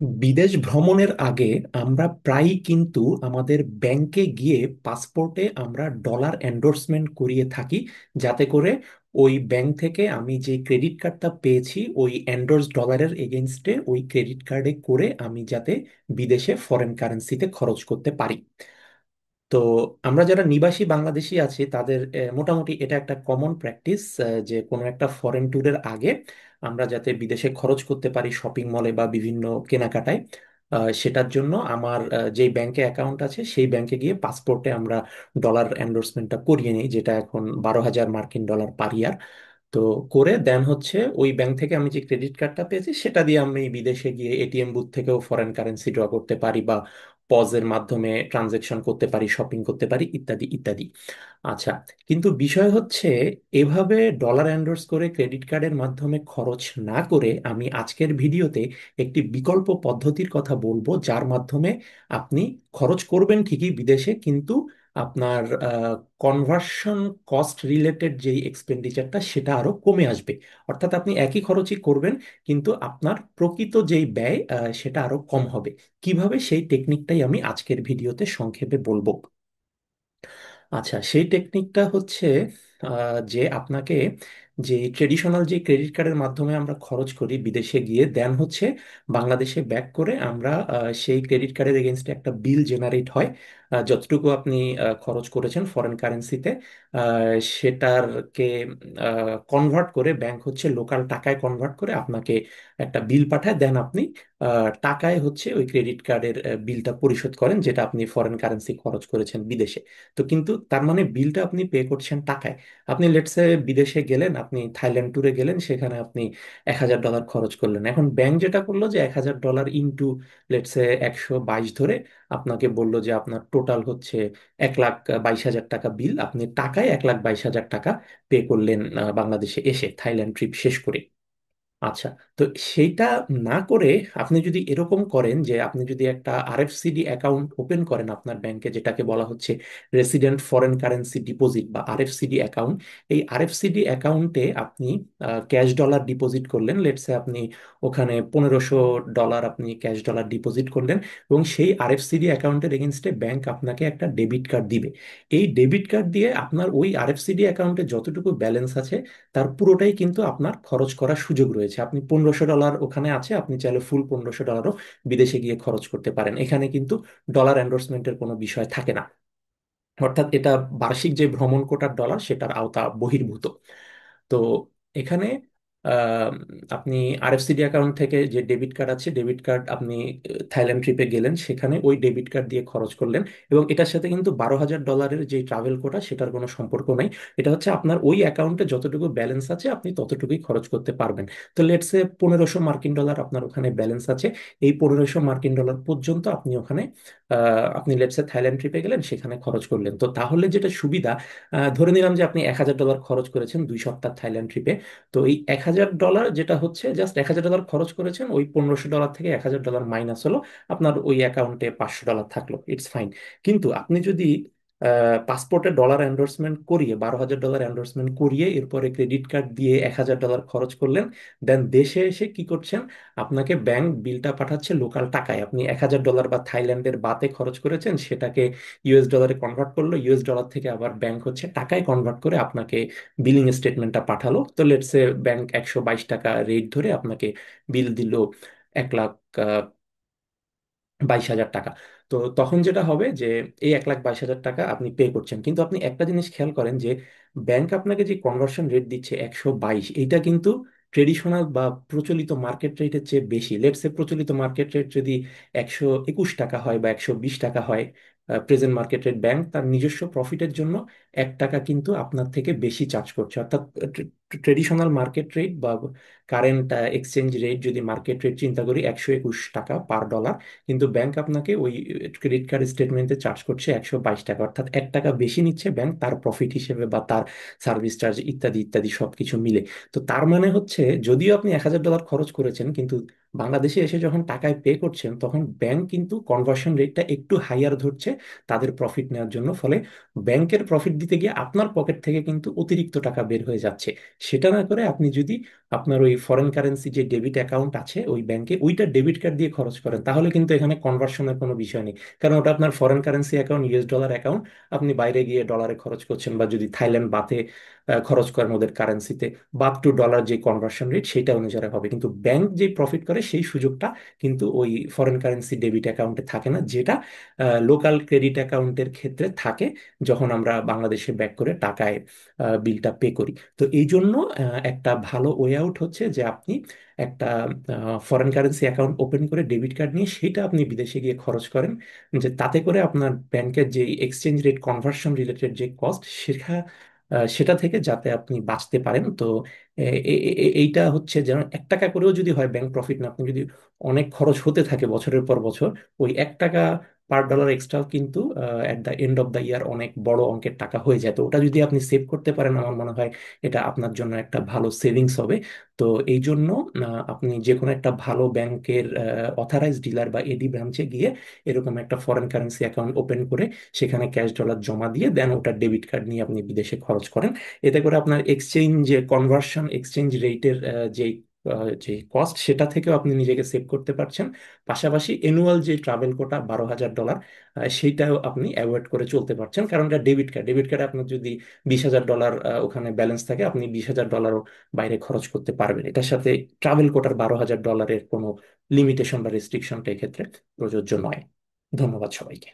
বিদেশ ভ্রমণের আগে আমরা প্রায়ই কিন্তু আমাদের ব্যাংকে গিয়ে পাসপোর্টে আমরা ডলার এন্ডোর্সমেন্ট করিয়ে থাকি, যাতে করে ওই ব্যাংক থেকে আমি যে ক্রেডিট কার্ডটা পেয়েছি ওই এন্ডোর্স ডলারের এগেনস্টে ওই ক্রেডিট কার্ডে করে আমি যাতে বিদেশে ফরেন কারেন্সিতে খরচ করতে পারি। তো আমরা যারা নিবাসী বাংলাদেশি আছি তাদের মোটামুটি এটা একটা কমন প্র্যাকটিস, যে কোনো একটা ফরেন ট্যুরের আগে আমরা যাতে বিদেশে খরচ করতে পারি শপিং মলে বা বিভিন্ন কেনাকাটায়। সেটার জন্য আমার যেই ব্যাংকে অ্যাকাউন্ট আছে সেই ব্যাংকে গিয়ে পাসপোর্টে আমরা ডলার এন্ডোর্সমেন্টটা করিয়ে নিই, যেটা এখন 12,000 মার্কিন ডলার পার ইয়ার। তো করে দেন হচ্ছে ওই ব্যাংক থেকে আমি যে ক্রেডিট কার্ডটা পেয়েছি সেটা দিয়ে আমি বিদেশে গিয়ে এটিএম বুথ থেকেও ফরেন কারেন্সি ড্র করতে পারি, বা পজের মাধ্যমে ট্রানজেকশন করতে পারি, শপিং করতে পারি, ইত্যাদি ইত্যাদি। আচ্ছা, কিন্তু বিষয় হচ্ছে এভাবে ডলার এন্ডোর্স করে ক্রেডিট কার্ডের মাধ্যমে খরচ না করে আমি আজকের ভিডিওতে একটি বিকল্প পদ্ধতির কথা বলবো, যার মাধ্যমে আপনি খরচ করবেন ঠিকই বিদেশে, কিন্তু আপনার কনভার্সন কস্ট রিলেটেড যেই এক্সপেন্ডিচারটা সেটা আরো কমে আসবে। অর্থাৎ আপনি একই খরচই করবেন, কিন্তু আপনার প্রকৃত যেই ব্যয় সেটা আরো কম হবে। কিভাবে, সেই টেকনিকটাই আমি আজকের ভিডিওতে সংক্ষেপে বলবো। আচ্ছা, সেই টেকনিকটা হচ্ছে যে আপনাকে যে ট্রেডিশনাল যে ক্রেডিট কার্ডের মাধ্যমে আমরা খরচ করি বিদেশে গিয়ে, দেন হচ্ছে বাংলাদেশে ব্যাক করে আমরা সেই ক্রেডিট কার্ডের এগেনস্টে একটা বিল জেনারেট হয়। যতটুকু আপনি খরচ করেছেন ফরেন কারেন্সিতে, সেটারকে কনভার্ট করে ব্যাংক হচ্ছে লোকাল টাকায় কনভার্ট করে আপনাকে একটা বিল পাঠায়, দেন আপনি টাকায় হচ্ছে ওই ক্রেডিট কার্ডের বিলটা পরিশোধ করেন, যেটা আপনি ফরেন কারেন্সি খরচ করেছেন বিদেশে। তো কিন্তু তার মানে বিলটা আপনি পে করছেন টাকায়। আপনি লেটসে বিদেশে গেলেন, আপনি থাইল্যান্ড ট্যুরে গেলেন, সেখানে আপনি 1,000 ডলার খরচ করলেন। এখন ব্যাংক যেটা করলো যে 1,000 ডলার ইন্টু লেটসে 122 ধরে আপনাকে বললো যে আপনার টোটাল হচ্ছে 1,22,000 টাকা বিল, আপনি টাকায় 1,22,000 টাকা পে করলেন বাংলাদেশে এসে থাইল্যান্ড ট্রিপ শেষ করে। আচ্ছা, তো সেইটা না করে আপনি যদি এরকম করেন যে আপনি যদি একটা আরএফসিডি অ্যাকাউন্ট ওপেন করেন আপনার ব্যাংকে, যেটাকে বলা হচ্ছে রেসিডেন্ট ফরেন কারেন্সি ডিপোজিট বা আরএফসিডি অ্যাকাউন্ট। এই আরএফসিডি অ্যাকাউন্টে আপনি ক্যাশ ডলার ডিপোজিট করলেন, লেটসে আপনি ওখানে 1,500 ডলার আপনি ক্যাশ ডলার ডিপোজিট করলেন, এবং সেই আরএফসিডি অ্যাকাউন্টের এগেনস্টে ব্যাংক আপনাকে একটা ডেবিট কার্ড দিবে। এই ডেবিট কার্ড দিয়ে আপনার ওই আরএফসিডি অ্যাকাউন্টে যতটুকু ব্যালেন্স আছে তার পুরোটাই কিন্তু আপনার খরচ করার সুযোগ রয়েছে। আপনি 1,500 ডলার ওখানে আছে, আপনি চাইলে ফুল 1,500 ডলারও বিদেশে গিয়ে খরচ করতে পারেন। এখানে কিন্তু ডলার এন্ডোর্সমেন্টের কোনো বিষয় থাকে না। অর্থাৎ এটা বার্ষিক যে ভ্রমণ কোটার ডলার সেটার আওতা বহির্ভূত। তো এখানে আহ, আপনি আরএফসিডি অ্যাকাউন্ট থেকে যে ডেবিট কার্ড আছে, ডেবিট কার্ড আপনি থাইল্যান্ড ট্রিপে গেলেন সেখানে ওই ডেবিট কার্ড দিয়ে খরচ করলেন, এবং এটার সাথে কিন্তু 12,000 ডলারের যে ট্রাভেল কোটা সেটার কোনো সম্পর্ক নাই। এটা হচ্ছে আপনার ওই অ্যাকাউন্টে যতটুকু ব্যালেন্স আছে আপনি ততটুকুই খরচ করতে পারবেন। তো লেটসে 1,500 মার্কিন ডলার আপনার ওখানে ব্যালেন্স আছে। এই 1,500 মার্কিন ডলার পর্যন্ত আপনি ওখানে আপনি লেটসে থাইল্যান্ড ট্রিপে গেলেন, সেখানে খরচ করলেন। তো তাহলে যেটা সুবিধা, ধরে নিলাম যে আপনি 1,000 ডলার খরচ করেছেন 2 সপ্তাহ থাইল্যান্ড ট্রিপে। তো এই 1,000 ডলার যেটা হচ্ছে জাস্ট 1,000 ডলার খরচ করেছেন, ওই 1,500 ডলার থেকে 1,000 ডলার মাইনাস হলো, আপনার ওই অ্যাকাউন্টে 500 ডলার থাকলো, ইটস ফাইন। কিন্তু আপনি যদি পাসপোর্টে ডলার এন্ডোর্সমেন্ট করিয়ে 12,000 ডলার এন্ডোর্সমেন্ট করিয়ে এরপরে ক্রেডিট কার্ড দিয়ে 1,000 ডলার খরচ করলেন, দেন দেশে এসে কি করছেন, আপনাকে ব্যাংক বিলটা পাঠাচ্ছে লোকাল টাকায়। আপনি 1,000 ডলার বা থাইল্যান্ডের বাতে খরচ করেছেন, সেটাকে ইউএস ডলারে কনভার্ট করলো, ইউএস ডলার থেকে আবার ব্যাংক হচ্ছে টাকায় কনভার্ট করে আপনাকে বিলিং স্টেটমেন্টটা পাঠালো। তো লেটসে ব্যাংক 122 টাকা রেট ধরে আপনাকে বিল দিল 1,22,000 টাকা। তো তখন যেটা হবে যে এই 1,22,000 টাকা আপনি পে করছেন, কিন্তু আপনি একটা জিনিস খেয়াল করেন যে ব্যাংক আপনাকে যে কনভার্সন রেট দিচ্ছে 122, এইটা কিন্তু ট্রেডিশনাল বা প্রচলিত মার্কেট রেটের চেয়ে বেশি। লেটসে প্রচলিত মার্কেট রেট যদি 121 টাকা হয় বা 120 টাকা হয়, প্রেজেন্ট মার্কেট রেট, ব্যাংক তার নিজস্ব প্রফিটের জন্য 1 টাকা কিন্তু আপনার থেকে বেশি চার্জ করছে। অর্থাৎ ট্রেডিশনাল মার্কেট রেট বা কারেন্ট এক্সচেঞ্জ রেট, যদি মার্কেট রেট চিন্তা করি 121 টাকা পার ডলার, কিন্তু ব্যাংক আপনাকে ওই ক্রেডিট কার্ড স্টেটমেন্টে চার্জ করছে 122 টাকা। অর্থাৎ 1 টাকা বেশি নিচ্ছে ব্যাংক তার প্রফিট হিসেবে বা তার সার্ভিস চার্জ ইত্যাদি ইত্যাদি সবকিছু মিলে। তো তার মানে হচ্ছে যদিও আপনি 1,000 ডলার খরচ করেছেন, কিন্তু বাংলাদেশে এসে যখন টাকায় পে করছেন তখন ব্যাংক কিন্তু কনভার্সন রেটটা একটু হাইয়ার ধরছে তাদের প্রফিট নেওয়ার জন্য। ফলে ব্যাংকের প্রফিট দিতে গিয়ে আপনার পকেট থেকে কিন্তু অতিরিক্ত টাকা বের হয়ে যাচ্ছে। সেটা না করে আপনি যদি আপনার ওই ফরেন কারেন্সি যে ডেবিট অ্যাকাউন্ট আছে ওই ব্যাংকে, ওইটা ডেবিট কার্ড দিয়ে খরচ করেন, তাহলে কিন্তু এখানে কনভার্সনের কোনো বিষয় নেই। কারণ ওটা আপনার foreign currency account, US dollar account. আপনি বাইরে গিয়ে ডলারে খরচ করছেন, বা যদি থাইল্যান্ড বাথে খরচ করেন ওদের কারেন্সিতে, বাথ টু ডলার যে কনভার্সন রেট সেটা অনুসারে হবে। কিন্তু ব্যাংক যে প্রফিট করে সেই সুযোগটা কিন্তু ওই ফরেন কারেন্সি ডেবিট অ্যাকাউন্টে থাকে না, যেটা লোকাল ক্রেডিট অ্যাকাউন্টের ক্ষেত্রে থাকে যখন আমরা বাংলাদেশে ব্যাক করে টাকায় বিলটা পে করি। তো এই জন্য একটা ভালো ওয়ে আউট হচ্ছে যে আপনি একটা ফরেন কারেন্সি অ্যাকাউন্ট ওপেন করে ডেবিট কার্ড নিয়ে সেটা আপনি বিদেশে গিয়ে খরচ করেন, যে তাতে করে আপনার ব্যাংকের যে এক্সচেঞ্জ রেট কনভার্সন রিলেটেড যে কস্ট, সেটা সেটা থেকে যাতে আপনি বাঁচতে পারেন। তো এইটা হচ্ছে যেন 1 টাকা করেও যদি হয় ব্যাংক প্রফিট না, আপনি যদি অনেক খরচ হতে থাকে বছরের পর বছর, ওই 1 টাকা পার ডলার এক্সট্রা কিন্তু at the end of the year অনেক বড় অঙ্কের টাকা হয়ে যায়। তো ওটা যদি আপনি সেভ করতে পারেন, আমার মনে হয় এটা আপনার জন্য একটা ভালো সেভিংস হবে। তো এই জন্য আপনি যে কোনো একটা ভালো ব্যাংকের অথরাইজ ডিলার বা এডি ব্রাঞ্চে গিয়ে এরকম একটা ফরেন কারেন্সি অ্যাকাউন্ট ওপেন করে সেখানে ক্যাশ ডলার জমা দিয়ে দেন ওটা ডেবিট কার্ড নিয়ে আপনি বিদেশে খরচ করেন। এতে করে আপনার এক্সচেঞ্জ কনভার্সন এক্সচেঞ্জ রেটের যে কস্ট সেটা থেকেও আপনি নিজেকে সেভ করতে পারছেন। পাশাপাশি অ্যানুয়াল যে ট্রাভেল কোটা $12,000, সেইটাও আপনি অ্যাভয়েড করে চলতে পারছেন, কারণ এটা ডেবিট কার্ড। ডেবিট কার্ডে আপনার যদি $20,000 ওখানে ব্যালেন্স থাকে, আপনি $20,000 বাইরে খরচ করতে পারবেন। এটার সাথে ট্রাভেল কোটার $12,000 কোনো লিমিটেশন বা রেস্ট্রিকশনটা এক্ষেত্রে প্রযোজ্য নয়। ধন্যবাদ সবাইকে।